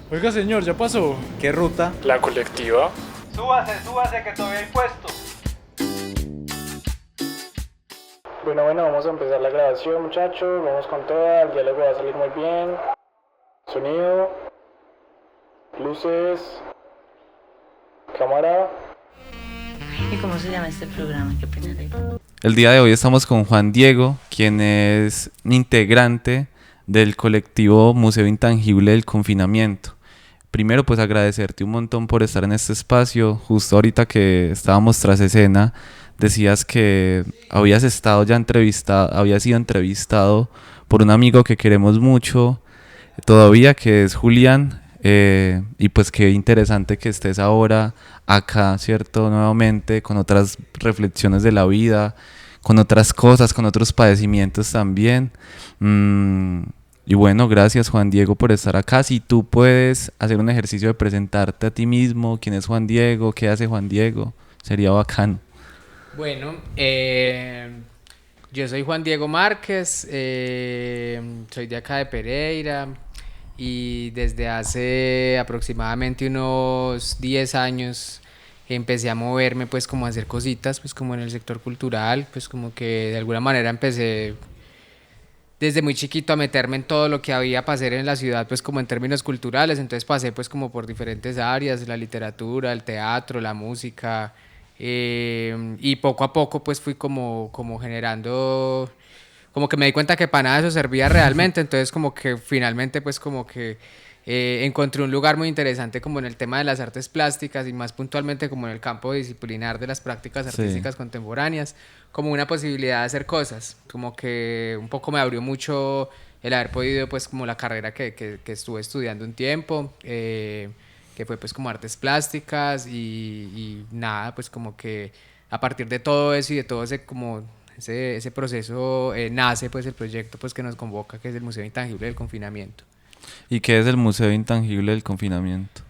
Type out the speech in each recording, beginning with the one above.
Oiga, señor, ¿ya pasó? ¿Qué ruta? La colectiva. Súbase, que todavía hay puesto. Bueno, vamos a empezar la grabación, muchachos. Vamos con toda, el diálogo va a salir muy bien. Sonido, luces, cámara. ¿Y cómo se llama este programa? Qué pena leer. El día de hoy estamos con Juan Diego, quien es integrante del colectivo Museo Intangible del Confinamiento. Primero, pues agradecerte un montón por estar en este espacio. Justo ahorita que estábamos tras escena, decías que habías sido entrevistado por un amigo que queremos mucho todavía, que es Julián. Y pues qué interesante que estés ahora acá, ¿cierto? Nuevamente, con otras reflexiones de la vida, con otras cosas, con otros padecimientos también. Y bueno, gracias Juan Diego por estar acá. Si tú puedes hacer un ejercicio de presentarte a ti mismo, quién es Juan Diego, qué hace Juan Diego, sería bacano. Bueno, yo soy Juan Diego Márquez, soy de acá de Pereira y desde hace aproximadamente unos 10 años empecé a moverme, pues como a hacer cositas, pues como en el sector cultural, pues como que de alguna manera empecé desde muy chiquito a meterme en todo lo que había para hacer en la ciudad, pues como en términos culturales. Entonces pasé pues como por diferentes áreas, la literatura, el teatro, la música, y poco a poco pues fui como generando, como que me di cuenta que para nada eso servía realmente. Entonces como que finalmente pues como que encontré un lugar muy interesante como en el tema de las artes plásticas y más puntualmente como en el campo disciplinar de las prácticas artísticas Sí. contemporáneas, como una posibilidad de hacer cosas, como que un poco me abrió mucho el haber podido pues como la carrera que estuve estudiando un tiempo, que fue pues como artes plásticas y nada, pues como que a partir de todo eso y de todo ese como ese proceso nace pues el proyecto pues que nos convoca, que es el Museo Intangible del Confinamiento. ¿Y qué es el Museo Intangible del Confinamiento?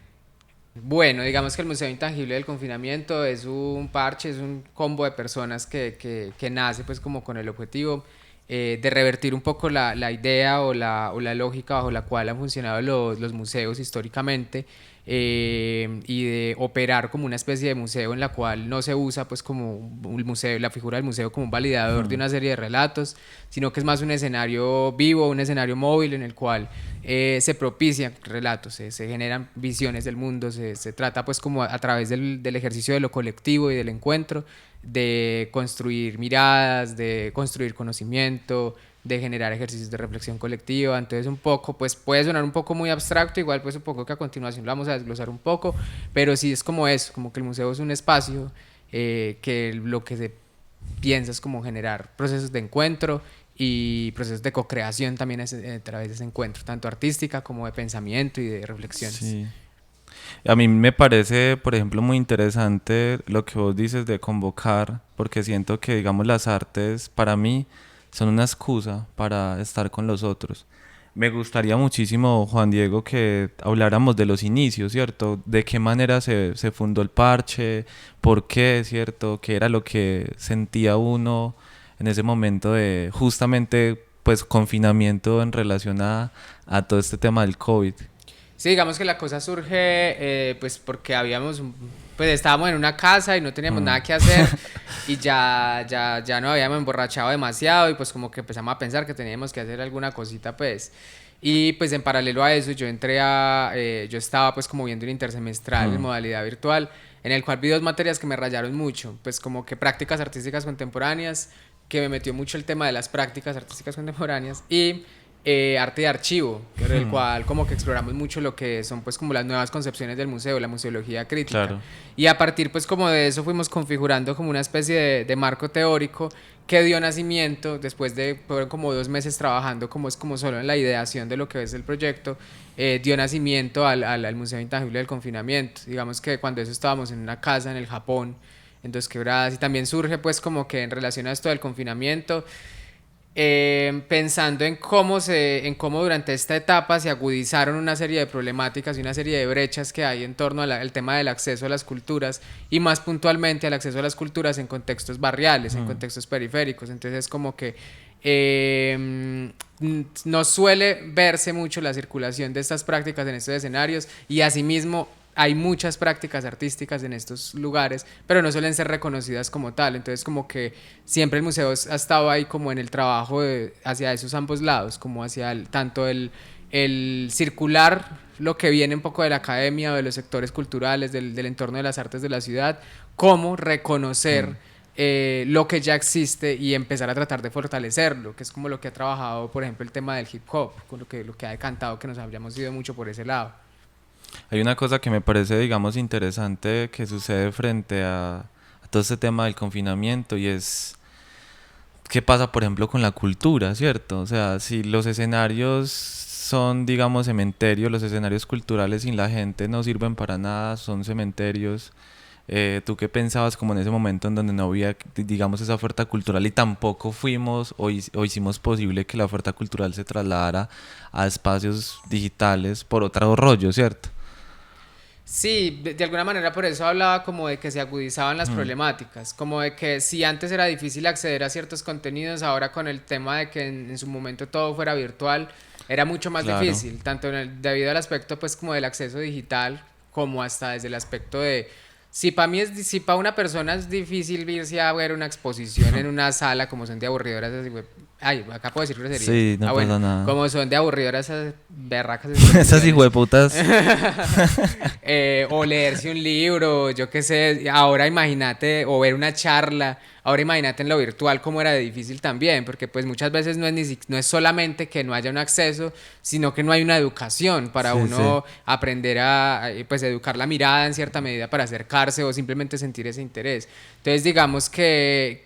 Bueno, digamos que el Museo Intangible del Confinamiento es un parche, es un combo de personas que nace pues como con el objetivo de revertir un poco la idea o la lógica bajo la cual han funcionado los museos históricamente, y de operar como una especie de museo en la cual no se usa pues como un museo, la figura del museo como un validador de una serie de relatos, sino que es más un escenario vivo, un escenario móvil en el cual se propician relatos, se generan visiones del mundo, se trata pues como a través del ejercicio de lo colectivo y del encuentro, de construir miradas, de construir conocimiento, de generar ejercicios de reflexión colectiva. Entonces un poco, pues puede sonar un poco muy abstracto, igual pues un poco que a continuación lo vamos a desglosar un poco, pero sí es como eso, como que el museo es un espacio que lo que se piensa es como generar procesos de encuentro y procesos de co-creación también a través de ese encuentro, tanto artística como de pensamiento y de reflexiones. Sí. A mí me parece, por ejemplo, muy interesante lo que vos dices de convocar, porque siento que, digamos, las artes para mí son una excusa para estar con los otros. Me gustaría muchísimo, Juan Diego, que habláramos de los inicios, ¿cierto? De qué manera se fundó el parche, por qué, ¿cierto? ¿Qué era lo que sentía uno en ese momento de justamente, pues, confinamiento en relación a todo este tema del COVID? Sí, digamos que la cosa surge pues porque pues estábamos en una casa y no teníamos nada que hacer y ya no habíamos emborrachado demasiado y pues como que empezamos a pensar que teníamos que hacer alguna cosita pues. Y pues en paralelo a eso yo estaba pues como viendo un intersemestral en modalidad virtual en el cual vi dos materias que me rayaron mucho, pues como que prácticas artísticas contemporáneas, que me metió mucho el tema de las prácticas artísticas contemporáneas, y arte de archivo, en el cual como que exploramos mucho lo que son pues como las nuevas concepciones del museo, la museología crítica. Claro. Y a partir pues como de eso fuimos configurando como una especie de marco teórico que dio nacimiento, después de fueron como 2 meses trabajando como es como solo en la ideación de lo que es el proyecto, dio nacimiento al Museo Intangible del Confinamiento. Digamos que cuando eso estábamos en una casa en el Japón, en Dos Quebradas, y también surge pues como que en relación a esto del confinamiento, pensando en cómo durante esta etapa se agudizaron una serie de problemáticas y una serie de brechas que hay en torno al tema del acceso a las culturas, y más puntualmente al acceso a las culturas en contextos barriales, en contextos periféricos. Entonces es como que no suele verse mucho la circulación de estas prácticas en estos escenarios y asimismo hay muchas prácticas artísticas en estos lugares, pero no suelen ser reconocidas como tal. Entonces como que siempre el museo ha estado ahí como en el trabajo hacia esos ambos lados, como hacia tanto el circular lo que viene un poco de la academia o de los sectores culturales, del entorno de las artes de la ciudad, como reconocer lo que ya existe y empezar a tratar de fortalecerlo, que es como lo que ha trabajado, por ejemplo, el tema del hip hop, con lo que ha decantado que nos hayamos ido mucho por ese lado. Hay una cosa que me parece, digamos, interesante que sucede frente a todo este tema del confinamiento y es qué pasa, por ejemplo, con la cultura, ¿cierto? O sea, si los escenarios son, digamos, cementerios, los escenarios culturales sin la gente no sirven para nada, son cementerios. ¿Tú qué pensabas como en ese momento en donde no había, digamos, esa oferta cultural y tampoco fuimos o hicimos posible que la oferta cultural se trasladara a espacios digitales por otro rollo, ¿cierto? Sí, de alguna manera por eso hablaba como de que se agudizaban las problemáticas, como de que si antes era difícil acceder a ciertos contenidos, ahora con el tema de que en su momento todo fuera virtual, era mucho más difícil, tanto debido al aspecto pues como del acceso digital, como hasta desde el aspecto de si para una persona es difícil irse a ver una exposición en una sala como son de aburridoras ay, acá puedo decir groserías. Sí, no pasa nada. Como son de aburridoras esas berracas esas hijueputas. O leerse un libro, yo qué sé, ahora imagínate, o ver una charla, ahora imagínate en lo virtual cómo era de difícil también, porque pues muchas veces no es solamente que no haya un acceso, sino que no hay una educación para uno aprender a pues educar la mirada en cierta medida para acercarse o simplemente sentir ese interés. Entonces digamos que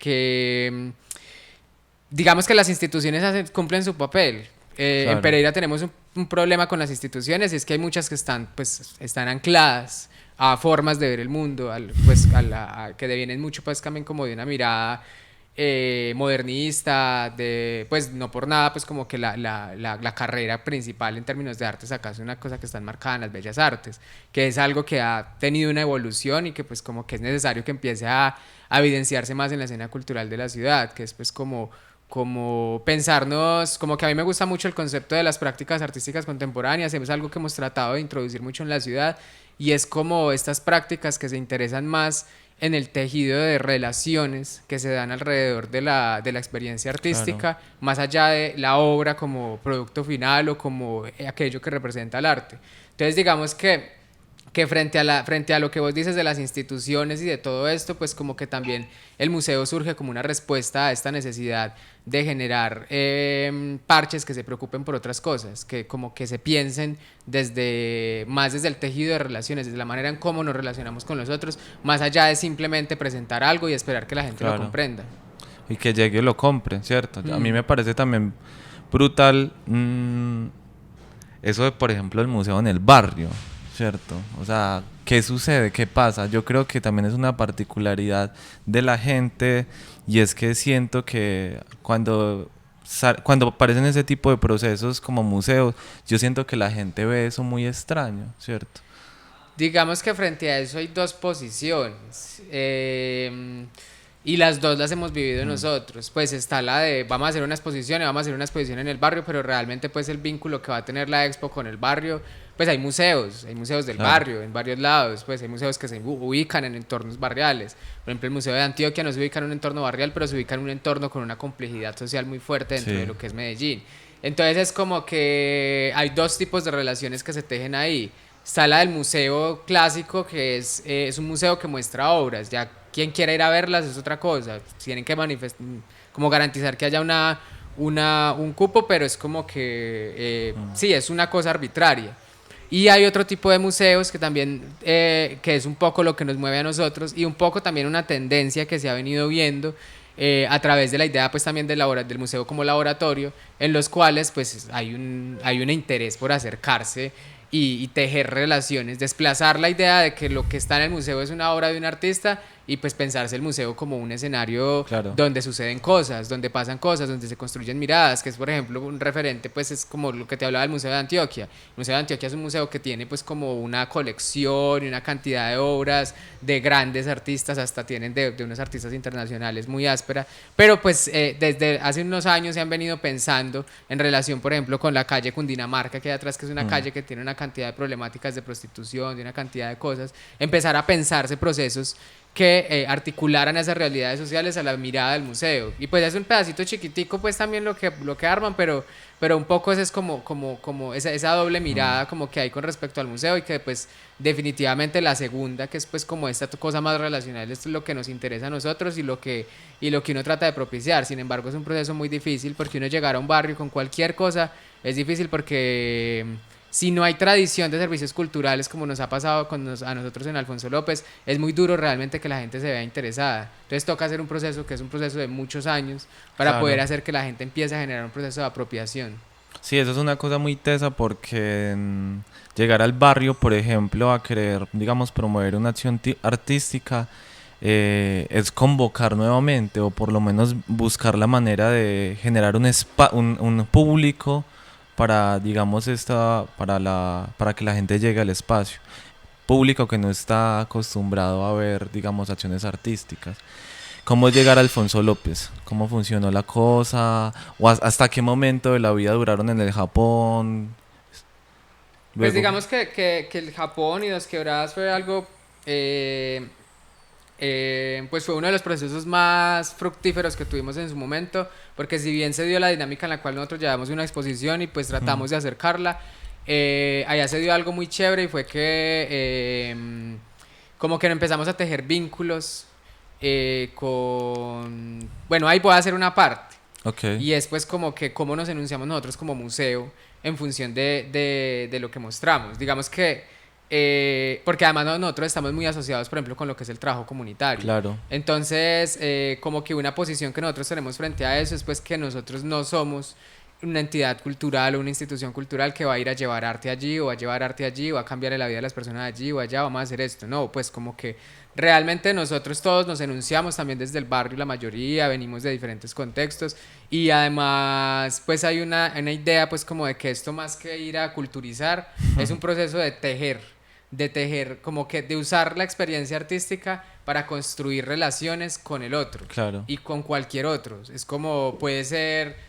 las instituciones cumplen su papel. Claro. En Pereira tenemos un problema con las instituciones y es que hay muchas que están ancladas a formas de ver el mundo, que devienen mucho pues también como de una mirada modernista, pues no por nada pues como que la carrera principal en términos de artes acá es una cosa que está enmarcada en las bellas artes, que es algo que ha tenido una evolución y que pues como que es necesario que empiece a evidenciarse más en la escena cultural de la ciudad, que es pues como pensarnos, como que a mí me gusta mucho el concepto de las prácticas artísticas contemporáneas, es algo que hemos tratado de introducir mucho en la ciudad y es como estas prácticas que se interesan más en el tejido de relaciones que se dan alrededor de la experiencia artística, claro, más allá de la obra como producto final o como aquello que representa el arte. Entonces digamos que frente a lo que vos dices de las instituciones y de todo esto, pues como que también el museo surge como una respuesta a esta necesidad de generar parches que se preocupen por otras cosas, que como que se piensen desde el tejido de relaciones, desde la manera en cómo nos relacionamos con los otros, más allá de simplemente presentar algo y esperar que la gente lo comprenda. Y que llegue y lo compre, ¿cierto? A mí me parece también brutal eso de, por ejemplo, el museo en el barrio, ¿cierto? O sea, ¿qué sucede? ¿Qué pasa? Yo creo que también es una particularidad de la gente y es que siento que cuando aparecen ese tipo de procesos como museos, yo siento que la gente ve eso muy extraño, ¿cierto? Digamos que frente a eso hay dos posiciones y las dos las hemos vivido nosotros. Pues está la de vamos a hacer una exposición y vamos a hacer una exposición en el barrio, pero realmente pues el vínculo que va a tener la expo con el barrio, pues hay museos del barrio en varios lados, pues hay museos que se ubican en entornos barriales. Por ejemplo, el Museo de Antioquia no se ubica en un entorno barrial, pero se ubica en un entorno con una complejidad social muy fuerte dentro de lo que es Medellín. Entonces es como que hay dos tipos de relaciones que se tejen ahí. Está la del museo clásico, que es un museo que muestra obras, ya quien quiera ir a verlas es otra cosa, tienen que como garantizar que haya un cupo, pero es como que sí, es una cosa arbitraria. Y hay otro tipo de museos que también, que es un poco lo que nos mueve a nosotros y un poco también una tendencia que se ha venido viendo a través de la idea pues también del museo como laboratorio, en los cuales pues hay un interés por acercarse y tejer relaciones, desplazar la idea de que lo que está en el museo es una obra de un artista y pues pensarse el museo como un escenario Claro. donde suceden cosas, donde pasan cosas, donde se construyen miradas, que es por ejemplo un referente, pues es como lo que te hablaba del Museo de Antioquia. El Museo de Antioquia es un museo que tiene pues como una colección y una cantidad de obras de grandes artistas, hasta tienen de unos artistas internacionales muy áspera, pero pues desde hace unos años se han venido pensando en relación, por ejemplo, con la calle Cundinamarca que hay atrás, que es una calle que tiene una cantidad de problemáticas de prostitución, de una cantidad de cosas, empezar a pensarse procesos que articularan esas realidades sociales a la mirada del museo. Y pues es un pedacito chiquitico pues también lo que arman, pero un poco ese es como esa doble mirada como que hay con respecto al museo, y que pues definitivamente la segunda, que es pues como esta cosa más relacional, esto es lo que nos interesa a nosotros y lo que uno trata de propiciar. Sin embargo, es un proceso muy difícil, porque uno llegar a un barrio con cualquier cosa es difícil, porque si no hay tradición de servicios culturales, como nos ha pasado a nosotros en Alfonso López, es muy duro realmente que la gente se vea interesada. Entonces toca hacer un proceso que es un proceso de muchos años para Claro. poder hacer que la gente empiece a generar un proceso de apropiación. Sí, eso es una cosa muy tesa, porque llegar al barrio, por ejemplo, a querer, digamos, promover una acción artística, es convocar nuevamente, o por lo menos buscar la manera de generar un público para, digamos, para que la gente llegue al espacio. Público que no está acostumbrado a ver, digamos, acciones artísticas. ¿Cómo llegar a Alfonso López? ¿Cómo funcionó la cosa? ¿O hasta qué momento de la vida duraron en el Japón? Pues Luego- digamos que el Japón y Dos Quebradas fue algo, pues fue uno de los procesos más fructíferos que tuvimos en su momento, porque si bien se dio la dinámica en la cual nosotros llevamos una exposición y pues tratamos de acercarla, allá se dio algo muy chévere, y fue que como que empezamos a tejer vínculos bueno, ahí voy a hacer una parte. Ok. Y es pues como que cómo nos enunciamos nosotros como museo en función de lo que mostramos. Digamos que, porque además nosotros estamos muy asociados, por ejemplo, con lo que es el trabajo comunitario. Claro. Entonces, como que una posición que nosotros tenemos frente a eso es pues que nosotros no somos una entidad cultural o una institución cultural que va a ir a llevar arte allí, o a llevar arte allí, o a cambiar la vida de las personas allí o allá, vamos a hacer esto. No, pues como que realmente nosotros todos nos enunciamos también desde el barrio, la mayoría, venimos de diferentes contextos, y además pues hay una idea pues como de que esto, más que ir a culturizar, es un proceso de tejer, como que de usar la experiencia artística para construir relaciones con el otro. Claro. Y con cualquier otro. Es como, puede ser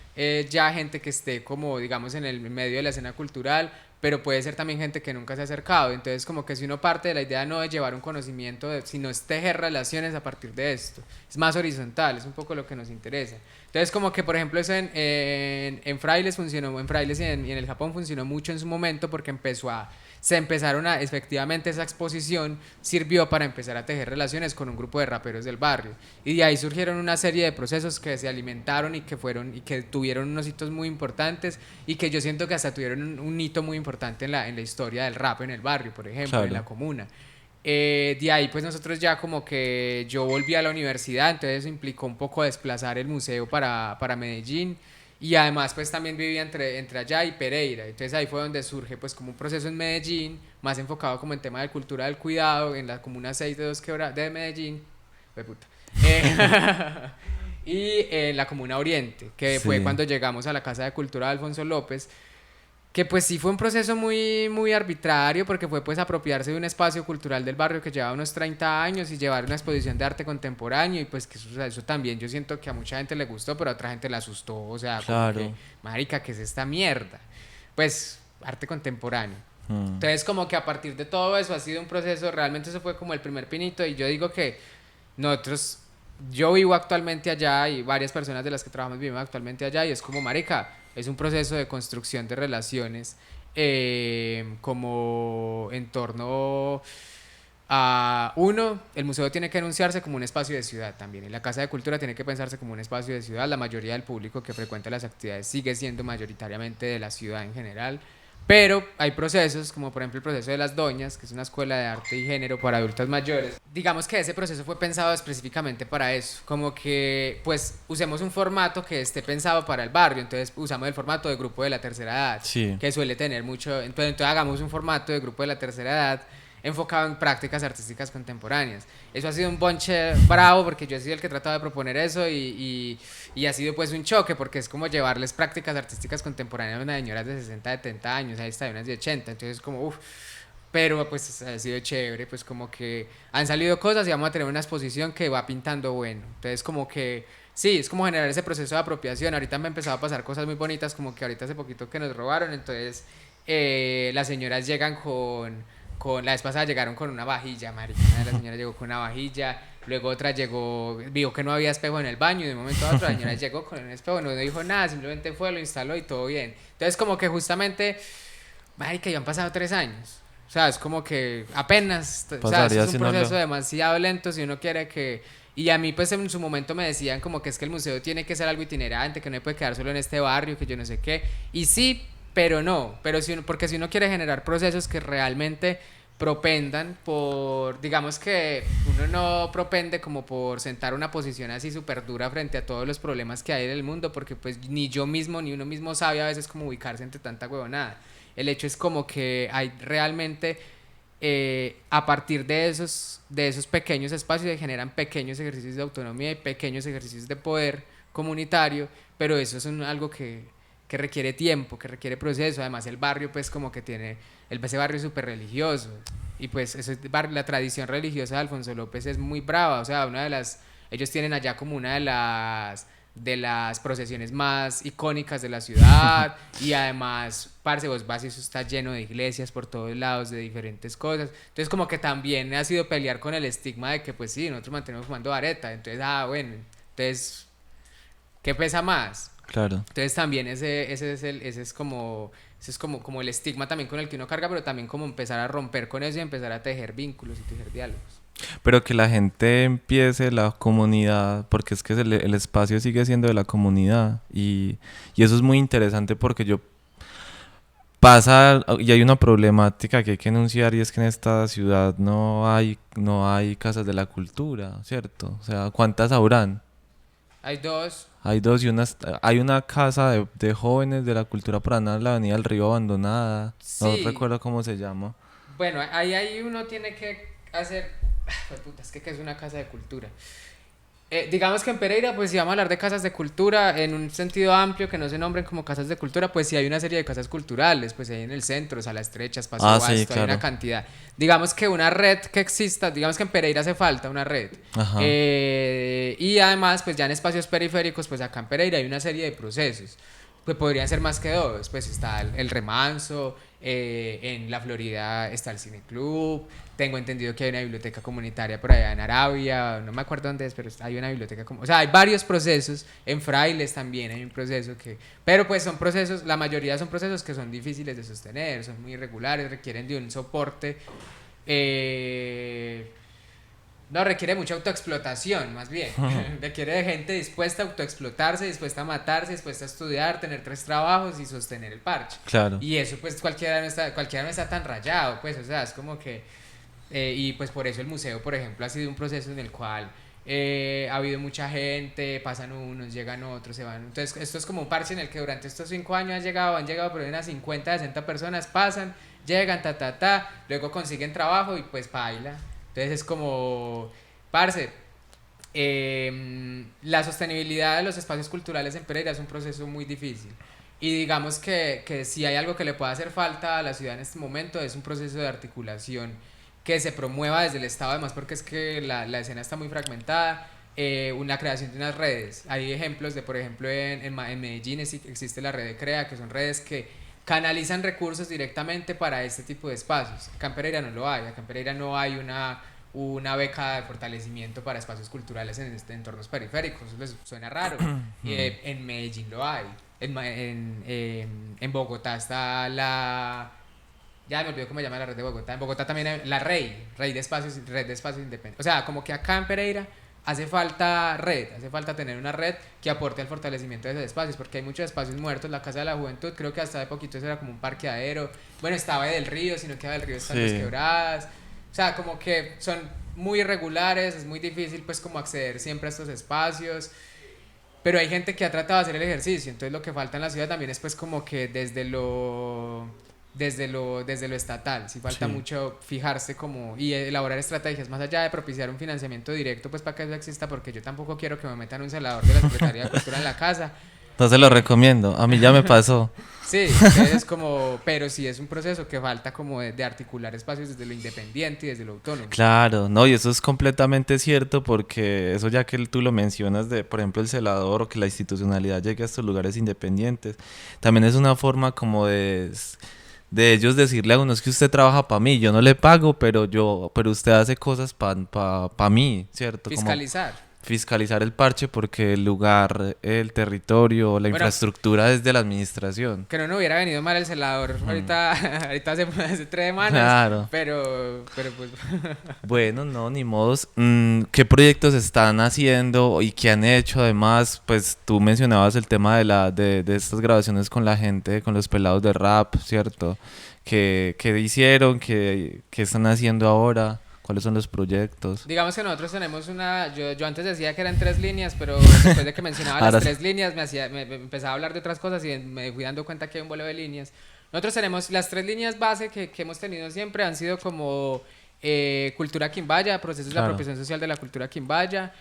ya gente que esté como, digamos, en el medio de la escena cultural, pero puede ser también gente que nunca se ha acercado. Entonces, como que si uno parte de la idea no de llevar un conocimiento, sino es tejer relaciones a partir de esto. Es más horizontal, es un poco lo que nos interesa. Entonces, como que, por ejemplo, eso en Frailes funcionó, en Frailes y en el Japón funcionó mucho en su momento, porque efectivamente esa exposición sirvió para empezar a tejer relaciones con un grupo de raperos del barrio, y de ahí surgieron una serie de procesos que se alimentaron y que tuvieron unos hitos muy importantes, y que yo siento que hasta tuvieron un hito muy importante en la historia del rap en el barrio, por ejemplo, Claro. en la comuna. De ahí pues nosotros ya como que yo volví a la universidad, entonces eso implicó un poco desplazar el museo para Medellín, y además pues también vivía entre allá y Pereira. Entonces ahí fue donde surge pues como un proceso en Medellín, más enfocado como en tema de cultura del cuidado, en la comuna 6 de Medellín. Fue puta. Y en la comuna Oriente, que Sí. fue cuando llegamos a la Casa de Cultura de Alfonso López, que pues sí fue un proceso muy, muy arbitrario, porque fue pues apropiarse de un espacio cultural del barrio que llevaba unos 30 años y llevar una exposición de arte contemporáneo, y pues que eso también yo siento que a mucha gente le gustó, pero a otra gente le asustó, o sea, Claro. como que, marica, ¿qué es esta mierda? Pues arte contemporáneo. Mm. Entonces como que a partir de todo eso ha sido un proceso, realmente eso fue como el primer pinito, y yo digo que yo vivo actualmente allá, y varias personas de las que trabajamos viven actualmente allá, y es como, marica, es un proceso de construcción de relaciones como en torno a el museo tiene que enunciarse como un espacio de ciudad también, y la Casa de Cultura tiene que pensarse como un espacio de ciudad. La mayoría del público que frecuenta las actividades sigue siendo mayoritariamente de la ciudad en general, pero hay procesos, como por ejemplo el proceso de Las Doñas, que es una escuela de arte y género para adultas mayores. Digamos que ese proceso fue pensado específicamente para eso, como que pues usemos un formato que esté pensado para el barrio. Entonces usamos el formato de grupo de la tercera edad, Sí. que suele tener mucho, entonces hagamos un formato de grupo de la tercera edad enfocado en prácticas artísticas contemporáneas. Eso ha sido un bonche bravo porque yo he sido el que he tratado de proponer eso y ha sido pues un choque porque es como llevarles prácticas artísticas contemporáneas a unas señoras de 60, 70 años, ahí está, unas de 80, entonces como uff. Pero pues ha sido chévere, pues como que han salido cosas y vamos a tener una exposición que va pintando bueno. Entonces como que sí, es como generar ese proceso de apropiación. Ahorita me han empezado a pasar cosas muy bonitas, como que ahorita hace poquito que nos robaron, entonces las señoras llegan la vez pasada llegaron con una vajilla, marica. Una de las señoras llegó con una vajilla, luego otra llegó, vio que no había espejo en el baño y de un momento a otro la señora llegó con un espejo, no dijo nada, simplemente fue, lo instaló y todo bien. Entonces como que justamente, marica, ya han pasado 3 años. O sea, es como que apenas, o sea, es un proceso demasiado lento si uno quiere que... Y a mí pues en su momento me decían como que es que el museo tiene que ser algo itinerante, que no puede quedar solo en este barrio, que yo no sé qué. Y sí, pero no, porque si uno quiere generar procesos que realmente propendan por, digamos que uno no propende como por sentar una posición así súper dura frente a todos los problemas que hay en el mundo, porque pues ni yo mismo ni uno mismo sabe a veces cómo ubicarse entre tanta huevonada. El hecho es como que hay realmente a partir de esos pequeños espacios se generan pequeños ejercicios de autonomía y pequeños ejercicios de poder comunitario, pero eso es algo que requiere tiempo, que requiere proceso. Además el barrio pues como que tiene, ese barrio es súper religioso y pues la tradición religiosa de Alfonso López es muy brava, o sea, ellos tienen allá como una de las procesiones más icónicas de la ciudad y además, parce, vos vas y eso está lleno de iglesias por todos lados, de diferentes cosas, entonces como que también ha sido pelear con el estigma de que pues sí, nosotros mantenemos fumando vareta, entonces, bueno, entonces, ¿qué pesa más? Claro. Entonces también ese es como el estigma también con el que uno carga, pero también como empezar a romper con eso y empezar a tejer vínculos y tejer diálogos. Pero que la gente empiece, la comunidad, porque es que el espacio sigue siendo de la comunidad y eso es muy interesante porque y hay una problemática que hay que enunciar y es que en esta ciudad no hay casas de la cultura, ¿cierto? O sea, ¿cuántas habrán? Hay dos y hay una casa de jóvenes de la cultura paraná en la avenida del Río abandonada, sí. No recuerdo cómo se llama. Bueno, ahí uno tiene que hacer... Puta, es que es una casa de cultura. Digamos que en Pereira, pues si vamos a hablar de casas de cultura en un sentido amplio, que no se nombren como casas de cultura, pues sí hay una serie de casas culturales, pues hay en el centro, Sala Estrecha, Espacio Vasto, sí, claro. Hay una cantidad. Digamos que una red que exista, digamos que en Pereira hace falta una red. Y además, pues ya en espacios periféricos, pues acá en Pereira hay una serie de procesos. Pues podrían ser más que dos, pues está el Remanso, en la Florida está el Cine Club, tengo entendido que hay una biblioteca comunitaria por allá en Arabia, no me acuerdo dónde es, pero hay una biblioteca o sea, hay varios procesos, en Frailes también hay un proceso pero pues son procesos, la mayoría son procesos que son difíciles de sostener, son muy irregulares, requieren de un soporte, no, requiere mucha autoexplotación, más bien. Requiere de gente dispuesta a autoexplotarse, dispuesta a matarse, dispuesta a estudiar, tener 3 trabajos y sostener el parche. Claro. Y eso, pues, cualquiera no está tan rayado, pues, o sea, es como que... y pues por eso el museo, por ejemplo, ha sido un proceso en el cual ha habido mucha gente, pasan unos, llegan otros, se van. Entonces, esto es como un parche en el que durante estos 5 años han llegado por unas 50, 60 personas, pasan, llegan, luego consiguen trabajo y pues baila. Entonces es como, parce, la sostenibilidad de los espacios culturales en Pereira es un proceso muy difícil. Y digamos que si hay algo que le puede hacer falta a la ciudad en este momento es un proceso de articulación que se promueva desde el Estado, además porque es que la escena está muy fragmentada, una creación de unas redes. Hay ejemplos de, por ejemplo, en Medellín existe la red de CREA, que son redes que canalizan recursos directamente para este tipo de espacios. Acá en Pereira no lo hay, acá en Pereira no hay una beca de fortalecimiento para espacios culturales en entornos periféricos, eso les suena raro. En Medellín lo hay, en Bogotá está ya me olvidé cómo se llama la red de Bogotá, en Bogotá también hay la red de espacios independientes, o sea, como que acá en Pereira hace falta tener una red que aporte al fortalecimiento de esos espacios, porque hay muchos espacios muertos. La Casa de la Juventud, creo que hasta de poquito eso era como un parqueadero. Bueno, estaba del Río, sino que del Río están desquebradas. O sea, como que son muy irregulares, es muy difícil pues como acceder siempre a estos espacios. Pero hay gente que ha tratado de hacer el ejercicio, entonces lo que falta en la ciudad también es pues como que desde lo desde lo estatal. Sí falta Sí. mucho fijarse como y elaborar estrategias más allá de propiciar un financiamiento directo pues para que eso exista, porque yo tampoco quiero que me metan un celador de la Secretaría de Cultura en la casa. No se lo recomiendo, a mí ya me pasó. Sí, entonces es como, pero sí es un proceso que falta como de articular espacios desde lo independiente y desde lo autónomo. Claro, no, y eso es completamente cierto porque eso ya que tú lo mencionas de, por ejemplo, el celador o que la institucionalidad llegue a estos lugares independientes, también es una forma como de ellos decirle a uno, es que usted trabaja para mí, yo no le pago, pero usted hace cosas para mí, ¿cierto? Como Fiscalizar. fiscalizar el parche porque el lugar, el territorio, la Bueno, infraestructura es de la administración. que no hubiera venido mal el celador ahorita hace 3 semanas, Claro. pero pues Bueno, no, ni modos. ¿Qué proyectos están haciendo y qué han hecho? Además, pues tú mencionabas el tema de estas grabaciones con la gente, con los pelados de rap, ¿cierto? ¿Qué hicieron? ¿Qué están haciendo ahora? ¿Cuáles son los proyectos? digamos que nosotros tenemos yo antes decía que eran 3 líneas, pero después de que mencionaba Ahora las sí. 3 líneas me empezaba a hablar de otras cosas y me fui dando cuenta que hay un vuelo de líneas. Nosotros tenemos las 3 líneas base que hemos tenido siempre, han sido como cultura quimbaya, procesos de Claro. apropiación social de la cultura quimbaya,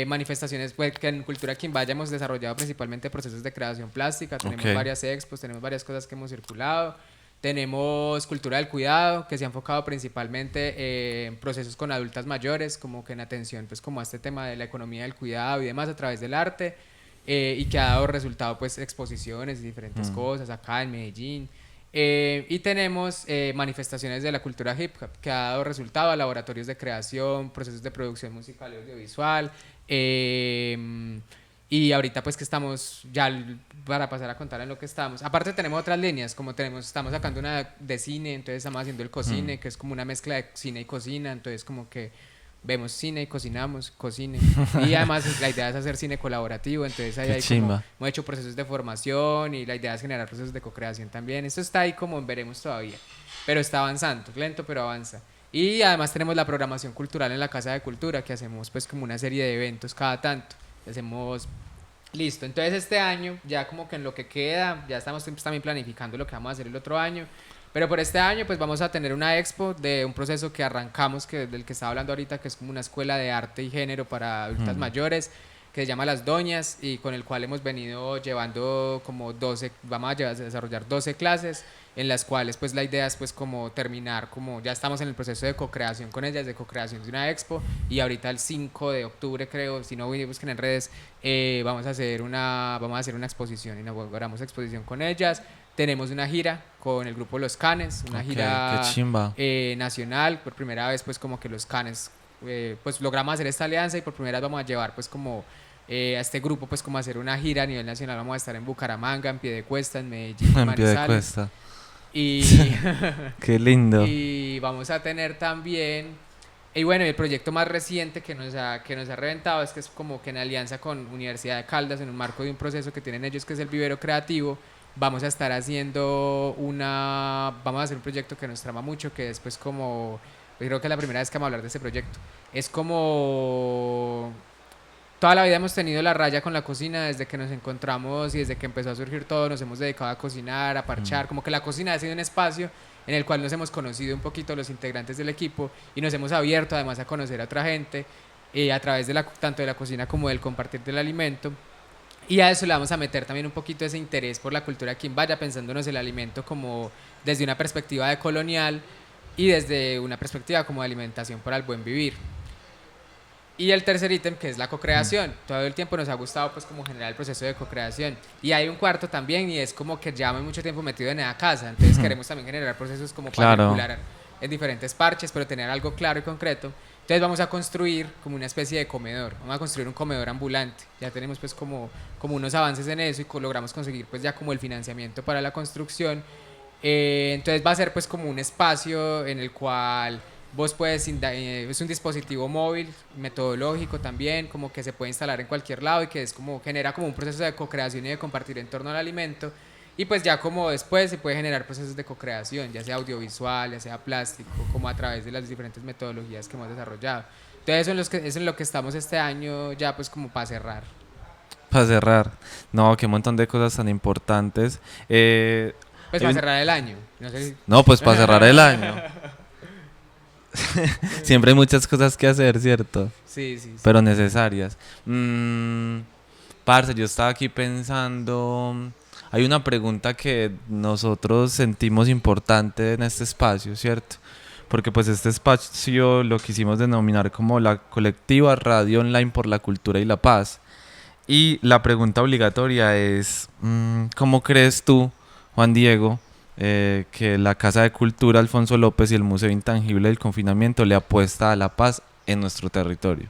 manifestaciones, pues que en cultura quimbaya hemos desarrollado principalmente procesos de creación plástica, tenemos Ok. varias expos, tenemos varias cosas que hemos circulado. Tenemos cultura del cuidado, que se ha enfocado principalmente en procesos con adultas mayores, como que en atención pues como a este tema de la economía del cuidado y demás a través del arte, y que ha dado resultado pues exposiciones y diferentes cosas acá en Medellín. Y tenemos manifestaciones de la cultura hip hop, que ha dado resultado a laboratorios de creación, procesos de producción musical y audiovisual. Y ahorita pues que estamos para pasar a contar en lo que estamos. Aparte tenemos otras líneas, como estamos sacando una de cine, entonces estamos haciendo el cocine, que es como una mezcla de cine y cocina, entonces como que vemos cine y cocinamos, cocine. Y además la idea es hacer cine colaborativo, entonces ahí Qué hay chimba. como, hemos hecho procesos de formación y la idea es generar procesos de co-creación también. Esto está ahí como veremos todavía, pero está avanzando, lento pero avanza. Y además tenemos la programación cultural en la Casa de Cultura, que hacemos pues como una serie de eventos cada tanto. Hacemos listo, entonces este año, ya como que en lo que queda, ya estamos también planificando lo que vamos a hacer el otro año, pero por este año pues vamos a tener una expo de un proceso que arrancamos, del que estaba hablando ahorita, que es como una escuela de arte y género para adultas mayores, que se llama Las Doñas y con el cual hemos venido llevando como 12, vamos a desarrollar 12 clases en las cuales pues la idea es pues como terminar, como ya estamos en el proceso de co-creación con ellas, de co-creación de una expo y ahorita el 5 de octubre creo, si no busquen en redes, vamos a hacer una exposición, inauguramos exposición con ellas. Tenemos una gira con el grupo Los Canes, una Ok, gira qué chimba. nacional, por primera vez pues como que Los Canes pues logramos hacer esta alianza y por primera vez vamos a llevar pues como a este grupo pues como a hacer una gira a nivel nacional. Vamos a estar en Bucaramanga, en Piedecuesta, en Medellín, en En Manizales. Piedecuesta. Y, Qué lindo. y vamos a tener también, y bueno, el proyecto más reciente que nos ha reventado es que es como que en alianza con Universidad de Caldas, en un marco de un proceso que tienen ellos que es el Vivero Creativo, vamos a estar haciendo vamos a hacer un proyecto que nos trama mucho, que es pues como, yo creo que es la primera vez que vamos a hablar de este proyecto. Es como toda la vida hemos tenido la raya con la cocina, desde que nos encontramos y desde que empezó a surgir todo, nos hemos dedicado a cocinar, a parchar, como que la cocina ha sido un espacio en el cual nos hemos conocido un poquito los integrantes del equipo y nos hemos abierto además a conocer a otra gente a través de tanto de la cocina como del compartir del alimento. Y a eso le vamos a meter también un poquito ese interés por la cultura quimbaya, pensándonos el alimento como desde una perspectiva de colonial y desde una perspectiva como de alimentación para el buen vivir. Y el tercer ítem, que es la co-creación. Todo el tiempo nos ha gustado pues como generar el proceso de co-creación. Y hay un cuarto también y es como que llevamos mucho tiempo metido en esa casa. Entonces queremos también generar procesos como para Claro. circular en diferentes parches, pero tener algo claro y concreto. Entonces vamos a construir como una especie de comedor. Vamos a construir un comedor ambulante. Ya tenemos pues como unos avances en eso y logramos conseguir pues ya como el financiamiento para la construcción. Entonces va a ser pues como un espacio en el cual vos puedes, es un dispositivo móvil, metodológico también, como que se puede instalar en cualquier lado y que es como, genera como un proceso de co-creación y de compartir en torno al alimento. Y pues ya como después se puede generar procesos de co-creación, ya sea audiovisual, ya sea plástico, como a través de las diferentes metodologías que hemos desarrollado. Entonces eso es en lo que estamos este año ya pues como para cerrar. Para cerrar, no, qué montón de cosas tan importantes. Pues para cerrar el año. No sé si... No, pues para cerrar el año. Siempre hay muchas cosas que hacer, ¿cierto? Sí, sí, sí. Pero necesarias. Parce, yo estaba aquí pensando. Hay una pregunta que nosotros sentimos importante en este espacio, ¿cierto? Porque pues este espacio lo quisimos denominar como la colectiva radio online por la cultura y la paz. Y la pregunta obligatoria es, ¿cómo crees tú, Juan Diego, que la Casa de Cultura Alfonso López y el Museo Intangible del Confinamiento le apuesta a la paz en nuestro territorio?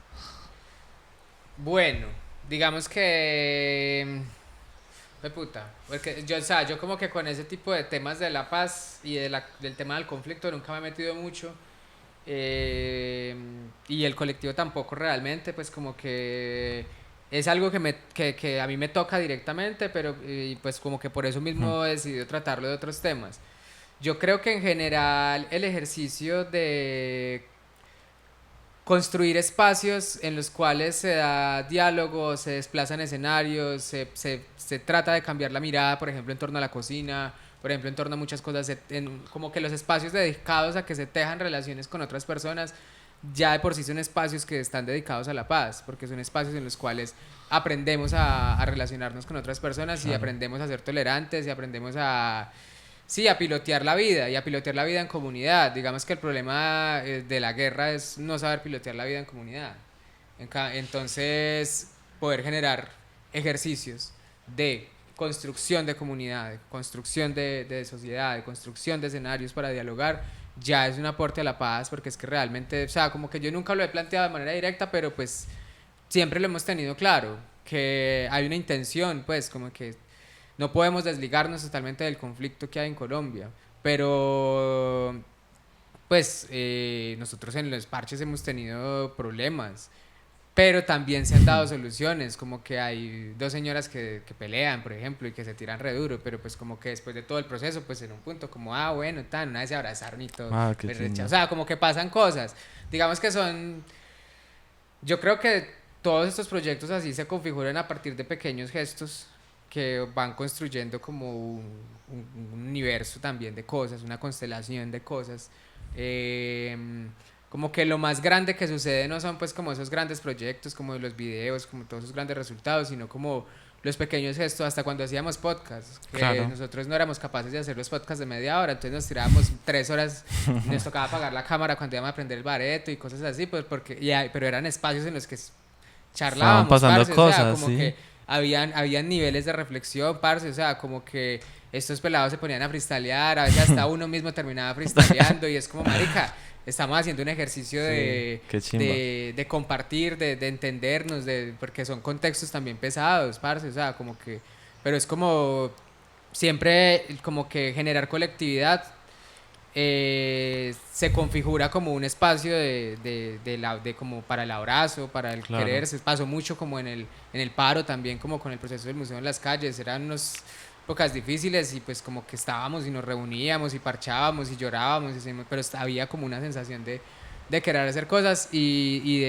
Bueno, digamos que... puta, porque yo, o sea, yo como que con ese tipo de temas de la paz y del tema del conflicto nunca me he metido mucho. Y el colectivo tampoco realmente, pues como que es algo que a mí me toca directamente, pero pues como que por eso mismo he decidido tratarlo de otros temas. Yo creo que en general el ejercicio de construir espacios en los cuales se da diálogo, se desplazan escenarios, se trata de cambiar la mirada, por ejemplo, en torno a la cocina, por ejemplo, en torno a muchas cosas, como que los espacios dedicados a que se tejan relaciones con otras personas, ya de por sí son espacios que están dedicados a la paz, porque son espacios en los cuales aprendemos a relacionarnos con otras personas y aprendemos a ser tolerantes y aprendemos a... Sí, a pilotear la vida y a pilotear la vida en comunidad. Digamos que el problema de la guerra es no saber pilotear la vida en comunidad. Entonces, poder generar ejercicios de construcción de comunidad, de construcción de sociedad, de construcción de escenarios para dialogar, ya es un aporte a la paz, porque es que realmente, o sea, como que yo nunca lo he planteado de manera directa, pero pues siempre lo hemos tenido claro, que hay una intención, pues como que no podemos desligarnos totalmente del conflicto que hay en Colombia, pero pues nosotros en los parches hemos tenido problemas, pero también se han dado soluciones, como que hay dos señoras que pelean, por ejemplo, y que se tiran re duro, pero pues como que después de todo el proceso, pues en un punto como, bueno, una vez se abrazaron y todo, Qué o sea, como que pasan cosas, digamos que yo creo que todos estos proyectos así se configuran a partir de pequeños gestos que van construyendo como un universo también de cosas, una constelación de cosas. Como que lo más grande que sucede no son pues como esos grandes proyectos, como los videos, como todos esos grandes resultados, sino como los pequeños gestos, hasta cuando hacíamos podcasts, que claro. Nosotros no éramos capaces de hacer los podcasts de media hora, entonces nos tirábamos 3 horas y nos tocaba apagar la cámara cuando íbamos a aprender el bareto y cosas así, pues pero eran espacios en los que charlábamos, pasando parce, cosas, o sea, como sí. que habían niveles de reflexión, parce, o sea, como que estos pelados se ponían a freestylear, a veces hasta uno mismo terminaba freestyleando y es como, marica, estamos haciendo un ejercicio de compartir, de entendernos, porque son contextos también pesados, parce, o sea, como que, pero es como siempre como que generar colectividad se configura como un espacio de como para el abrazo, para el quererse. Pasó mucho como en el paro también, como con el proceso del museo en las calles, eran unas épocas difíciles y pues como que estábamos y nos reuníamos y parchábamos y llorábamos, pero había como una sensación de querer hacer cosas y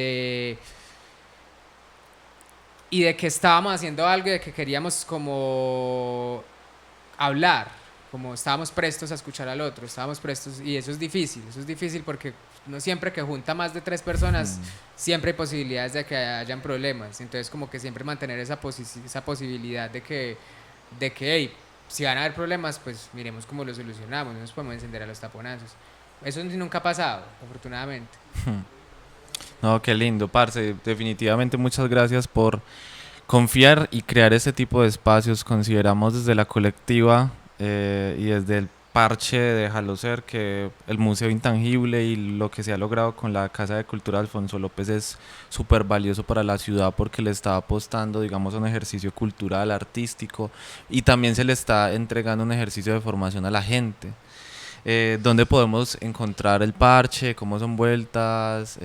de que estábamos haciendo algo y de que queríamos como hablar, como estábamos prestos a escuchar al otro, estábamos prestos, y eso es difícil porque no siempre que junta más de 3 personas, siempre hay posibilidades de que hayan problemas, entonces como que siempre mantener esa posibilidad de que hey, si van a haber problemas, pues miremos cómo lo solucionamos, no nos podemos encender a los taponazos. Eso nunca ha pasado, afortunadamente. No, qué lindo, parce. Definitivamente muchas gracias por confiar y crear este tipo de espacios. Consideramos desde la colectiva y desde el parche de Déjalo Ser que el Museo Intangible y lo que se ha logrado con la Casa de Cultura Alfonso López es súper valioso para la ciudad porque le está apostando, digamos, a un ejercicio cultural, artístico, y también se le está entregando un ejercicio de formación a la gente. ¿Dónde podemos encontrar el parche? ¿Cómo son vueltas?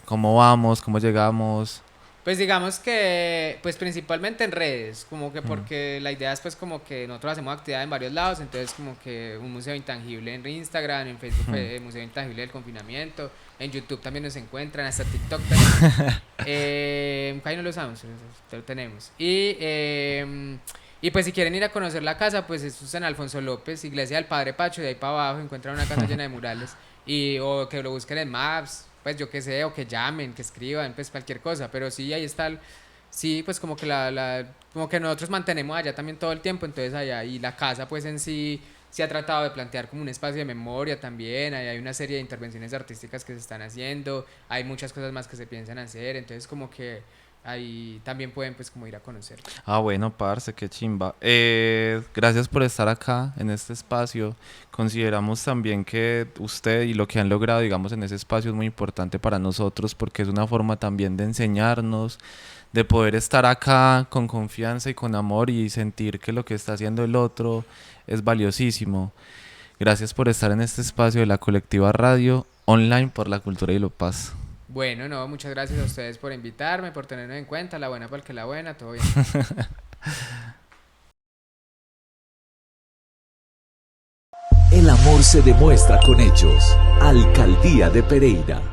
¿Cómo vamos? ¿Cómo llegamos? Pues digamos que, pues principalmente en redes, como que porque la idea es pues como que nosotros hacemos actividad en varios lados, entonces como que un museo intangible en Instagram, en Facebook el Museo Intangible del Confinamiento, en YouTube también nos encuentran, hasta TikTok también. Ahí no lo usamos, lo tenemos. Y Y pues si quieren ir a conocer la casa, pues eso es en Alfonso López, Iglesia del Padre Pacho, de ahí para abajo encuentran una casa llena de murales. O que lo busquen en Maps, pues yo qué sé, o que llamen, que escriban, pues cualquier cosa. Pero sí, ahí está, sí, pues como que como que nosotros mantenemos allá también todo el tiempo, entonces allá, y la casa pues en sí se ha tratado de plantear como un espacio de memoria también, ahí hay una serie de intervenciones artísticas que se están haciendo, hay muchas cosas más que se piensan hacer, entonces como que ahí también pueden pues como ir a conocer. Ah, bueno, parce, qué chimba. Gracias por estar acá en este espacio. Consideramos también que usted y lo que han logrado, digamos, en ese espacio es muy importante para nosotros porque es una forma también de enseñarnos, de poder estar acá con confianza y con amor y sentir que lo que está haciendo el otro es valiosísimo. Gracias por estar en este espacio de la Colectiva Radio, online por la cultura y la paz. Bueno, no, muchas gracias a ustedes por invitarme, por tenerme en cuenta, la buena para el que la buena, todo bien. El amor se demuestra con hechos. Alcaldía de Pereira.